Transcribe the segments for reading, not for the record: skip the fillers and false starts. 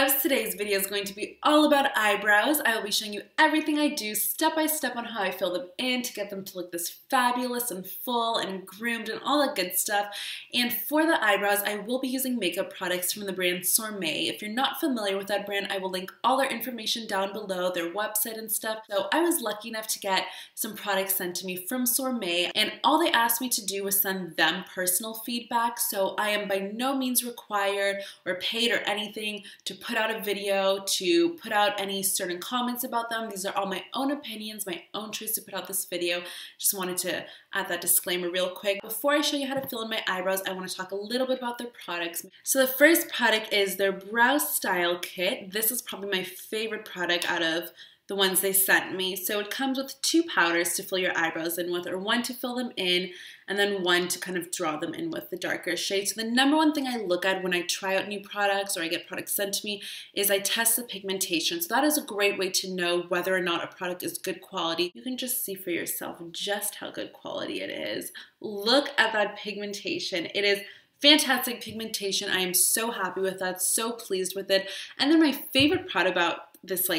eyebrows. Today's video is going to be all about eyebrows. I will be showing you everything I do step by step on how I fill them in to get them to look this fabulous and full and groomed and all that good stuff. And for the eyebrows, I will be using makeup products from the brand Sorme. If you're not familiar with that brand, I will link all their information down below, their website and stuff. So I was lucky enough to get some products sent to me from Sorme, and all they asked me to do was send them personal feedback. So I am by no means required or paid or anything to put out a video, to put out any certain comments about them. These are all my own opinions, my own choice to put out this video. Just wanted to add that disclaimer real quick. Before I show you how to fill in my eyebrows, I want to talk a little bit about their products. So the first product is their Brow Style Kit. This is probably my favorite product out of the ones they sent me. So it comes with 2 powders to fill your eyebrows in with, or 1 to fill them in, and then 1 to kind of draw them in with the darker shades. So the number one thing I look at when I try out new products or I get products sent to me is I test the pigmentation. So that is a great way to know whether or not a product is good quality. You can just see for yourself just how good quality it is. Look at that pigmentation. It is fantastic pigmentation. I am so happy with that, so pleased with it. And then my favorite part about this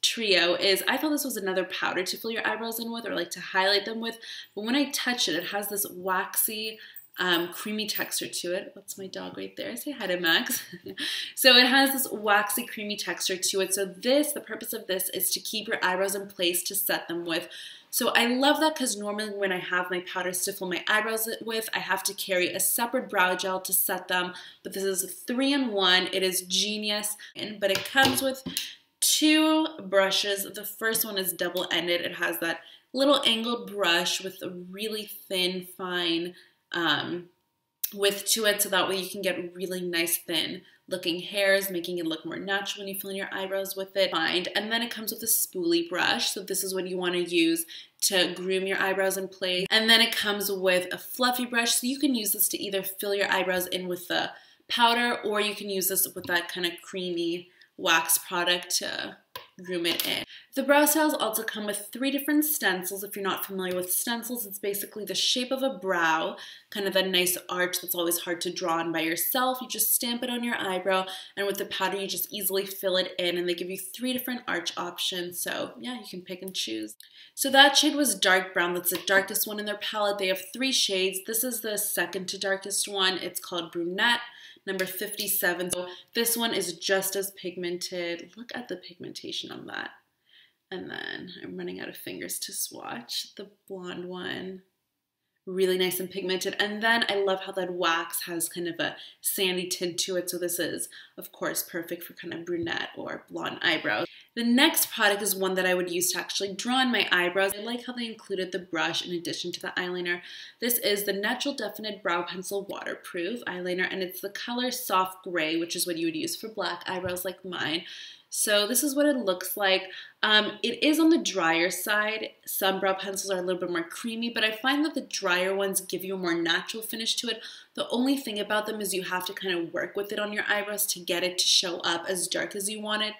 trio is I thought this was another powder to fill your eyebrows in with, or to highlight them with, but when I touch it, it has this waxy creamy texture to it. That's my dog right there. Say hi to Max. So it has this waxy creamy texture to it. So the purpose of this is to keep your eyebrows in place to set them with. So I love that because normally when I have my powders to fill my eyebrows with, I have to carry a separate brow gel to set them, but this is a 3-in-1. It is genius, but it comes with 2 brushes. The first one is double-ended. It has that little angled brush with a really thin, fine width to it, so that way you can get really nice, thin looking hairs, making it look more natural when you fill in your eyebrows with it. And then it comes with a spoolie brush. So this is what you want to use to groom your eyebrows in place. And then it comes with a fluffy brush. So you can use this to either fill your eyebrows in with the powder, or you can use this with that kind of creamy wax product to groom it in. The brow styles also come with 3 different stencils. If you're not familiar with stencils, it's basically the shape of a brow, kind of a nice arch that's always hard to draw on by yourself. You just stamp it on your eyebrow, and with the powder you just easily fill it in, and they give you 3 different arch options. So yeah, you can pick and choose. So that shade was dark brown. That's the darkest one in their palette. They have 3 shades. This is the second to darkest one. It's called Brunette, number 57. So this one is just as pigmented. Look at the pigmentation on that. And then I'm running out of fingers to swatch. The blonde one, really nice and pigmented. And then I love how that wax has kind of a sandy tint to it. So this is, of course, perfect for kind of brunette or blonde eyebrows. The next product is one that I would use to actually draw on my eyebrows. I like how they included the brush in addition to the eyeliner. This is the Natural Definite Brow Pencil Waterproof eyeliner, and it's the color Soft Gray, which is what you would use for black eyebrows like mine. So this is what it looks like. It is on the drier side. Some brow pencils are a little bit more creamy, but I find that the drier ones give you a more natural finish to it. The only thing about them is you have to kind of work with it on your eyebrows to get it to show up as dark as you want it.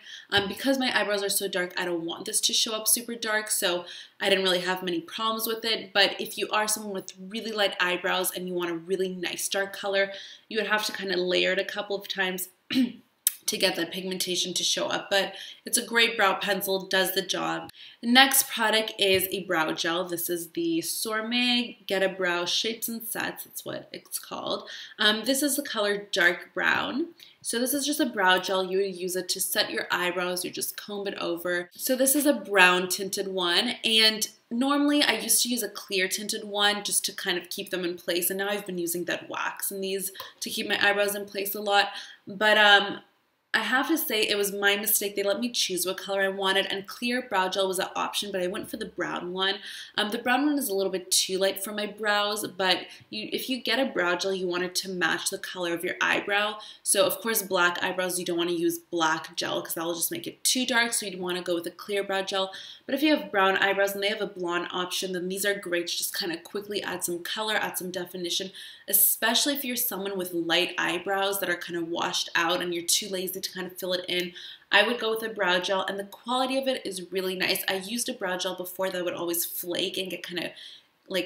Because my eyebrows are so dark, I don't want this to show up super dark, so I didn't really have many problems with it. But if you are someone with really light eyebrows and you want a really nice dark color, you would have to kind of layer it a couple of times to get that pigmentation to show up, but it's a great brow pencil, does the job. The next product is a brow gel. This is the Sorme Get a Brow Shapes and Sets, that's what it's called. This is the color dark brown. So this is just a brow gel. You would use it to set your eyebrows. You just comb it over. So this is a brown tinted one, and normally I used to use a clear tinted one just to kind of keep them in place, and now I've been using that wax in these to keep my eyebrows in place a lot. But I have to say it was my mistake. They let me choose what color I wanted, and clear brow gel was an option, but I went for the brown one. The brown one is a little bit too light for my brows, but if you get a brow gel, you want it to match the color of your eyebrow. So of course, black eyebrows, you don't want to use black gel because that will just make it too dark, so you'd want to go with a clear brow gel. But if you have brown eyebrows and they have a blonde option, then these are great to just kind of quickly add some color, add some definition, especially if you're someone with light eyebrows that are kind of washed out and you're too lazy to kind of fill it in. I would go with a brow gel, and the quality of it is really nice. I used a brow gel before that would always flake and get kind of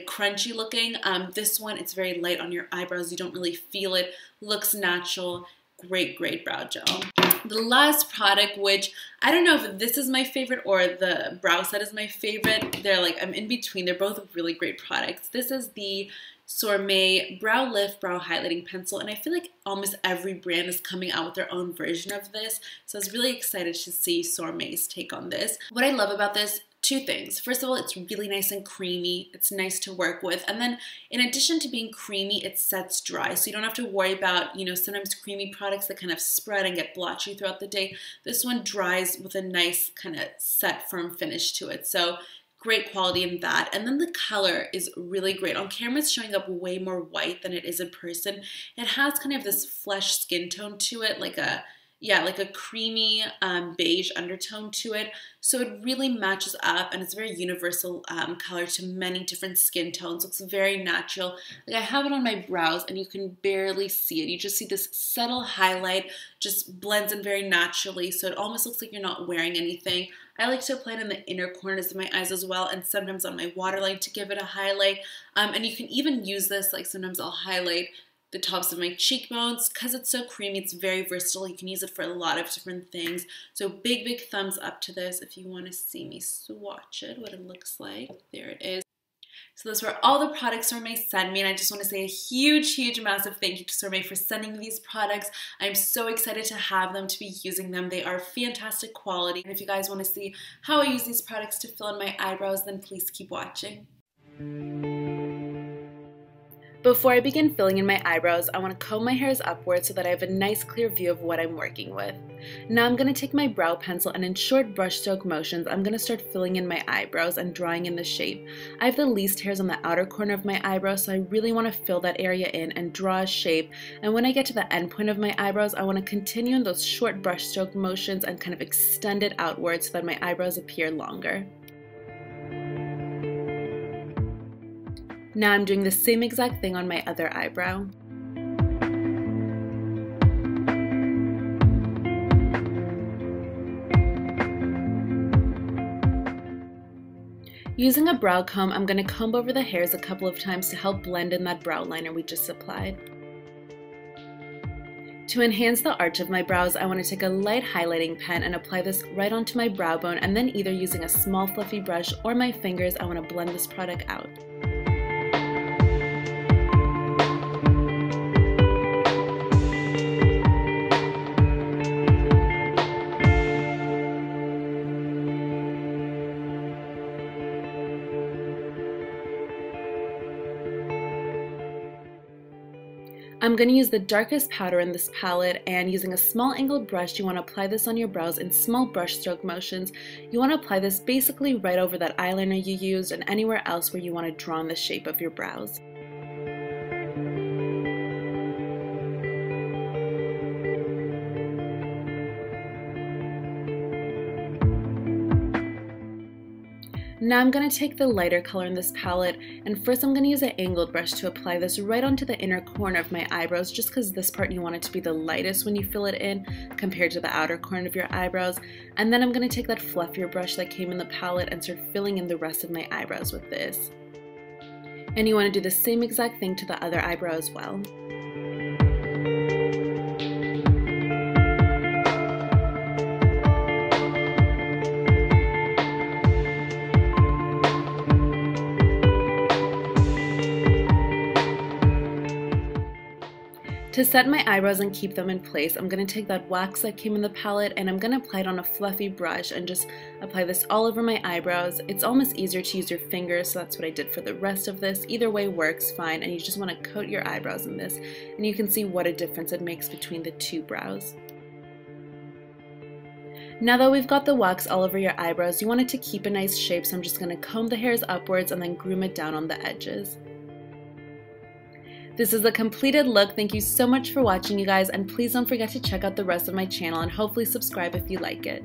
crunchy looking. This one, it's very light on your eyebrows. You don't really feel it. Looks natural. Great brow gel. The last product, which I don't know if this is my favorite or the brow set is my favorite. They're like, I'm in between. They're both really great products. This is the Sorme Brow Lift Brow Highlighting Pencil, and I feel like almost every brand is coming out with their own version of this, so I was really excited to see Sorme's take on this. What I love about this, two things. First of all, it's really nice and creamy. It's nice to work with. And then in addition to being creamy, it sets dry. So you don't have to worry about, you know, sometimes creamy products that kind of spread and get blotchy throughout the day. This one dries with a nice kind of set, firm finish to it. So great quality in that. And then the color is really great. On camera, it's showing up way more white than it is in person. It has kind of this flesh skin tone to it, like a creamy beige undertone to it. So it really matches up, and it's a very universal color to many different skin tones. Looks very natural. Like, I have it on my brows and you can barely see it. You just see this subtle highlight, just blends in very naturally. So it almost looks like you're not wearing anything. I like to apply it in the inner corners of my eyes as well, and sometimes on my waterline to give it a highlight. And you can even use this, like sometimes I'll highlight the tops of my cheekbones. Because it's so creamy, it's very versatile. You can use it for a lot of different things. So big thumbs up to this if you want to see me swatch it, what it looks like. There it is. So those were all the products Sorme sent me, and I just want to say a huge, massive thank you to Sorme for sending me these products. I'm so excited to have them, to be using them. They are fantastic quality. And if you guys want to see how I use these products to fill in my eyebrows, then please keep watching. Before I begin filling in my eyebrows, I want to comb my hairs upwards so that I have a nice clear view of what I'm working with. Now I'm going to take my brow pencil, and in short brushstroke motions, I'm going to start filling in my eyebrows and drawing in the shape. I have the least hairs on the outer corner of my eyebrow, so I really want to fill that area in and draw a shape. And when I get to the end point of my eyebrows, I want to continue in those short brushstroke motions and kind of extend it outwards so that my eyebrows appear longer. Now I'm doing the same exact thing on my other eyebrow. Using a brow comb, I'm going to comb over the hairs a couple of times to help blend in that brow liner we just applied. To enhance the arch of my brows, I want to take a light highlighting pen and apply this right onto my brow bone, and then either using a small fluffy brush or my fingers, I want to blend this product out. I'm going to use the darkest powder in this palette, and using a small angled brush, you want to apply this on your brows in small brush stroke motions. You want to apply this basically right over that eyeliner you used and anywhere else where you want to draw in the shape of your brows. Now I'm going to take the lighter color in this palette, and first I'm going to use an angled brush to apply this right onto the inner corner of my eyebrows, just because this part you want it to be the lightest when you fill it in compared to the outer corner of your eyebrows. And then I'm going to take that fluffier brush that came in the palette and start filling in the rest of my eyebrows with this. And you want to do the same exact thing to the other eyebrow as well. To set my eyebrows and keep them in place, I'm going to take that wax that came in the palette and I'm going to apply it on a fluffy brush and just apply this all over my eyebrows. It's almost easier to use your fingers, so that's what I did for the rest of this. Either way works fine, and you just want to coat your eyebrows in this, and you can see what a difference it makes between the two brows. Now that we've got the wax all over your eyebrows, you want it to keep a nice shape, so I'm just going to comb the hairs upwards and then groom it down on the edges. This is the completed look. Thank you so much for watching, you guys, and please don't forget to check out the rest of my channel and hopefully subscribe if you like it.